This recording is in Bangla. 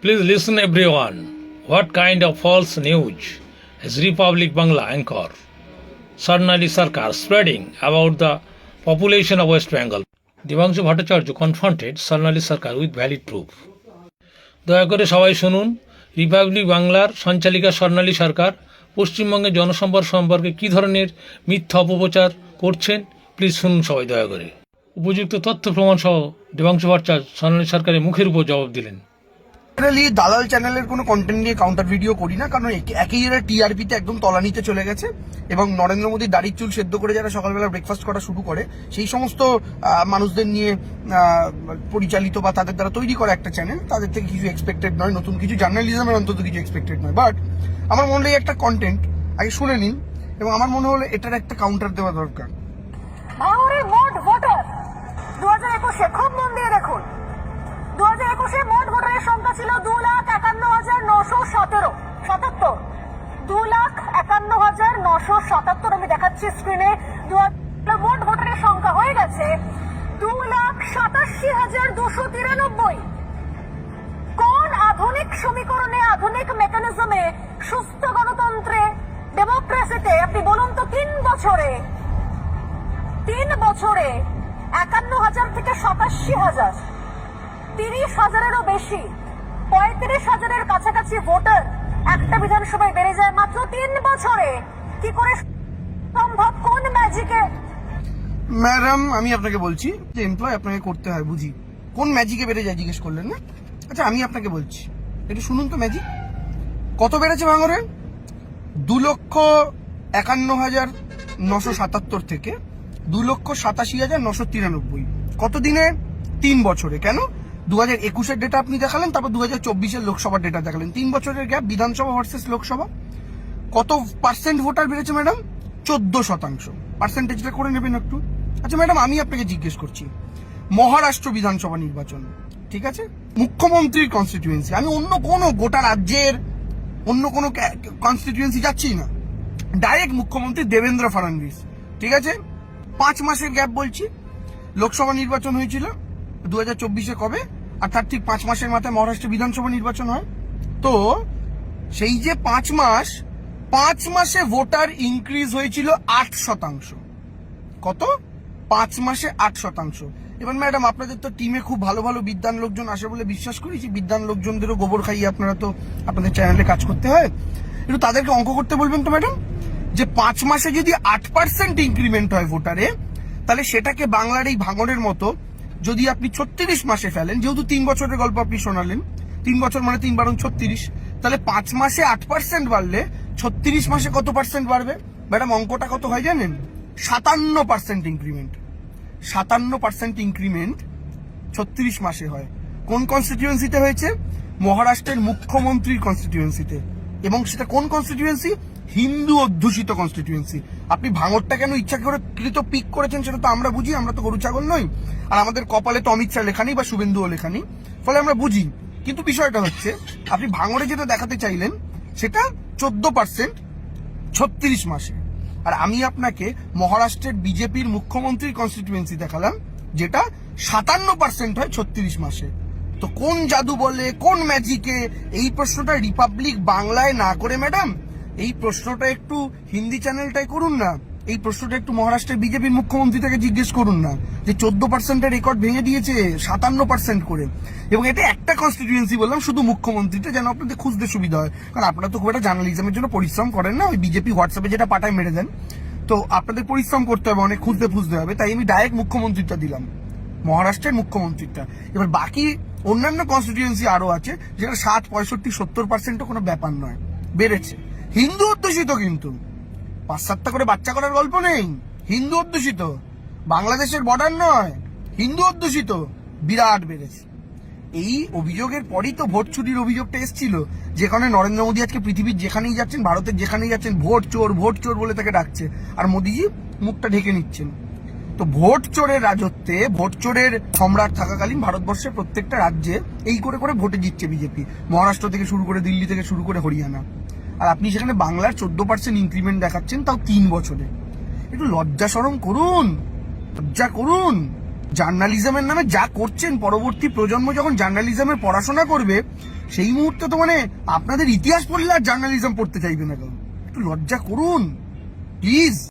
Please listen everyone. What kind of false news is Republic Bangla anchor Sarnali Sarkar spreading about the population of West Bengal? Devanshu Bhattacharya confronted Sarnali Sarkar with valid proof. দয়া করে সবাই শুনুন, রিপাবলিক বাংলার সঞ্চালিকা স্বর্ণালী সরকার পশ্চিমবঙ্গের জনসম্পদ সম্পর্কে কী ধরনের মিথ্যা অপপ্রচার করছেন। প্লিজ শুনুন সবাই দয়া করে। উপযুক্ত তথ্য প্রমাণ সহ দেবাংশু ভট্টাচার্য স্বর্ণালী সরকারের মুখের উপর জবাব দিলেন। দালাল চ্যানেলের কোনো কন্টেন্ট নিয়ে কাউন্টার ভিডিও করি না, কারণ একই এরা টিআরপিতে একদম তলানিতে চলে গেছে এবং নরেন্দ্র মোদীর দাড়ির চুল সেদ্ধ করে যারা সকালবেলা ব্রেকফাস্ট করা শুরু করে সেই সমস্ত মানুষদের নিয়ে পরিচালিত বা তাদের দ্বারা তৈরি করা একটা চ্যানেল, তাদের থেকে কিছু এক্সপেক্টেড নয়, নতুন কিছু জার্নালিজমের অন্তত কিছু এক্সপেক্টেড নয়। বাট আমার মনে হয় একটা কন্টেন্ট আগে শুনে নিন এবং আমার মনে হলো এটার একটা কাউন্টার দেওয়া দরকার। ভাঙড়ে মোট ভোটার 2021 খুব মন দিয়ে দেখুন, 2021 মোট ভোটারের সংখ্যা ছিল 2,51,977। 2,51,977 আমি দেখাচ্ছি স্ক্রিনে। মোট ভোটারের সংখ্যা হয়ে গেছে 2,87,293। কোন আধুনিক সমীকরণে, আধুনিক মেকানিজমে, সুস্থ গণতন্ত্রে, ডেমোক্রেসিতে আপনি বলুন তো 3 বছরে 51,000 থেকে 87,000, 30,000-এরও বেশি, 35,000-এর কাছাকাছি ভোটার একটা বিধানসভায় বেড়ে যায় মাত্র 3 বছরে। কি করে সম্ভব? কোন ম্যাজিকে? ম্যাডাম আমি আপনাকে বলছি যে এমপ্লয় আপনাকে করতে হয়, বুঝি কোন ম্যাজিকে বেড়ে যায় জিজ্ঞেস করলেন না? আচ্ছা আমি আপনাকে বলছি, একটু শুনুন তো ম্যাজিক কত বেড়েছে ভাঙড়ে। 2,51,977 থেকে 2,87,993। কত দিনে? 3 বছরে। কেন? 2021-এর ডেটা আপনি দেখালেন, তারপর 2024-এর লোকসভার ডেটা দেখালেন, 3 বছরের গ্যাপ। বিধানসভা ভার্সেস লোকসভা কত পার্সেন্ট ভোটার বেড়েছে ম্যাডাম? 14%। পার্সেন্টেজটা করে নেবেন একটু। আচ্ছা ম্যাডাম আমি আপনাকে জিজ্ঞেস করছি, মহারাষ্ট্র বিধানসভা নির্বাচন, ঠিক আছে, মুখ্যমন্ত্রীর কনস্টিটিউয়েন্সি, আমি অন্য কোনো গোটা রাজ্যের অন্য কোনো কনস্টিটিউয়েন্সি যাচ্ছি না, ডাইরেক্ট মুখ্যমন্ত্রী দেবেন্দ্র ফডনভিস, ঠিক আছে, 5 মাসের গ্যাপ বলছি। লোকসভা নির্বাচন হয়েছিল 2024-এ কবে, আর তার ঠিক 5 মাসের মাথায় মহারাষ্ট্র বিধানসভা নির্বাচন হয়। তো সেই যে 5 মাসে ভোটার ইনক্রিজ হয়েছিল 8%। কত? 5 মাসে 8%। এবার ম্যাডাম আপনাদের তো টিমে খুব ভালো ভালো বিদ্বান লোকজন আসে বলে বিশ্বাস করি, যে বিদ্বান লোকজনদেরও গোবর খাইয়ে আপনারা তো আপনাদের চ্যানেলে কাজ করতে হয়, একটু তাদেরকে অঙ্ক করতে বলবেন তো ম্যাডাম, যে 5 মাসে যদি 8% ইনক্রিমেন্ট হয় ভোটারে, তাহলে সেটাকে বাংলার এই ভাঙড়ের মতো যদি আপনি 36 মাসে ফেলেন, যেহেতু 3 বছরের গল্প আপনি শোনালেন, 3 বছর মানে 3 × 36, তাহলে 5 মাসে 8% বাড়লে 36 মাসে কত পার্সেন্ট বাড়বে ম্যাডাম? অঙ্কটা কত হয় জানেন? 57% ইনক্রিমেন্ট। 57% ইনক্রিমেন্ট 36 মাসে হয়। কোন কনস্টিটিউয়েন্সিতে হয়েছে? মহারাষ্ট্রের মুখ্যমন্ত্রীর কনস্টিটিউয়েন্সিতে। এবং সেটা কোন কনস্টিটিউয়েন্সি? হিন্দু অধ্যুষিত কনস্টিটিউয়েন্সি। আপনি ভাঙড়টা কেন ইচ্ছা করে কৃত পিক করেছেন সেটা তো আমরা বুঝি, আমরা তো গরু ছাগল নই, আর আমাদের কপালে তো অমিত শাহ লেখা নেই বা শুভেন্দুও লেখা নেই, ফলে আমরা বুঝি। কিন্তু বিষয়টা হচ্ছে আপনি ভাঙড়ে যেটা দেখাতে চাইলেন সেটা 14% 36 মাসে, আর আমি আপনাকে মহারাষ্ট্রের বিজেপির মুখ্যমন্ত্রীর কনস্টিটিউয়েন্সি দেখালাম যেটা 57% হয় 36 মাসে। তো কোন জাদু বলে, কোন ম্যাজিকে? এই প্রশ্নটা রিপাবলিক বাংলায় না করে ম্যাডাম এই প্রশ্নটা একটু হিন্দি চ্যানেলটাই করুন না, এই প্রশ্নটা একটু মহারাষ্ট্রের বিজেপির মুখ্যমন্ত্রী থেকে জিজ্ঞেস করুন না, যে 14%-এর রেকর্ড ভেঙে দিয়েছে 57% করে। এবং এটা একটা কনস্টিটিউয়েন্সি বললাম, শুধু মুখ্যমন্ত্রীটা, যেন আপনাদের খুঁজতে সুবিধা হয়, কারণ আপনারা তো খুব একটা জার্নালিজমের জন্য পরিশ্রম করেন না, ওই বিজেপি হোয়াটসঅ্যাপে যেটা পাঠায় মেরে দেন, তো আপনাদের পরিশ্রম করতে হবে, অনেক খুঁজতে হবে, তাই আমি ডাইরেক্ট মুখ্যমন্ত্রীটা দিলাম, মহারাষ্ট্রের মুখ্যমন্ত্রীটা। এবার বাকি অন্যান্য কনস্টিটিউয়েন্সি আরো আছে যেটা 60, 65, 70% কোনো ব্যাপার নয়, বেড়েছে। হিন্দু অধ্যুষিত, কিন্তু 5-7টা করে বাচ্চা করার গল্প নেই, হিন্দু অধ্যুষিত, বাংলাদেশের বর্ডার নয়, হিন্দু অধ্যুষিত, বিরাট বেড়েছে। এই অভিযোগের পরই তো ভোট চুরির অভিযোগটা এসেছিল, যেখানে নরেন্দ্র মোদী আজকে পৃথিবীর যেখানেই যাচ্ছেন, ভারতের যেখানেই যাচ্ছেন, ভোট চোর বলে তাকে ডাকছে, আর মোদীজি মুখটা ঢেকে নিচ্ছেন। তো ভোট চোরের রাজত্বে, ভোট চোরের সম্রাট থাকাকালীন ভারতবর্ষের প্রত্যেকটা রাজ্যে এই করে ভোটে জিতছে বিজেপি, মহারাষ্ট্র থেকে শুরু করে, দিল্লি থেকে শুরু করে হরিয়ানা। আর আপনি সেখানে বাংলার 14% ইনক্রিমেন্ট দেখাচ্ছেন, তাও 3 বছরে। একটু লজ্জা শরম করুন, লজ্জা করুন। জার্নালিজমের নামে যা করছেন, পরবর্তী প্রজন্ম যখন জার্নালিজমের পড়াশোনা করবে সেই মুহূর্তে তো মানে আপনাদের ইতিহাস পড়লে আর জার্নালিজম পড়তে চাইবে না কেউ। একটু লজ্জা করুন প্লিজ।